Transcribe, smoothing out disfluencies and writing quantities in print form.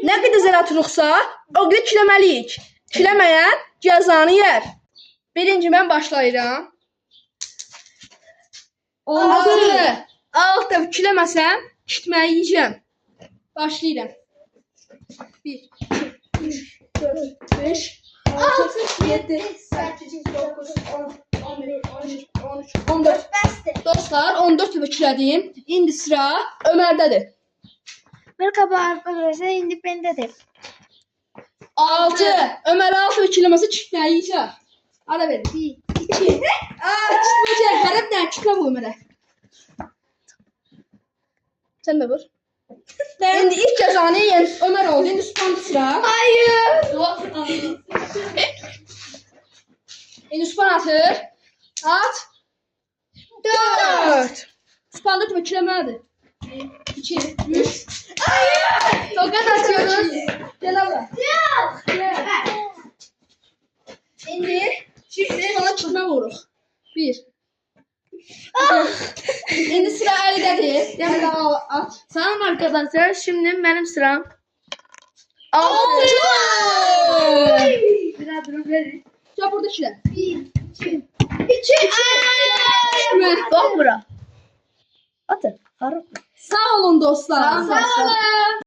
Nə qədər zər atırıqsa, o qədər kiləməliyik. Kiləməyən cəzanı yer. Birinci mən başlayıram. 6 kiləməsəm, kitməyi yiyəcəm. Başlayıram. 1, 2, 3, 4, 5, 6, 7, 8, 9, 10, 11, 12, 13, 14. Dostlar, 14 dəfə kilədim. İndi sıra Ömərdədir. Merhaba arkadaşlar, indi bendedir. 6. Ömer 6 ve kiloması çiftler yiyecek. Ara verin. 1, 2. Çiftmeyecek. Harapten çiftme bu Ömer'e. Sen de vur. Şimdi ilk cezanı yiyen Ömer oldu. Şimdi Süphan'da sıra. Hayır. Şimdi Süphan atır. At. 4. Süphan'da tüm kilometre. 2, 3. Hayır. Tokat atıyoruz. Gel abla. Şimdi sana çıkma vurur. 1. Şimdi sıra Ali'dedir. Yani at. Selam arkadaşlar, şimdi benim sıram. 6. Biraz durun verin. Ya burada şile. 1, 2. Bak bura. Atın. Harap. Sağ olun dostlar. Sağ olun.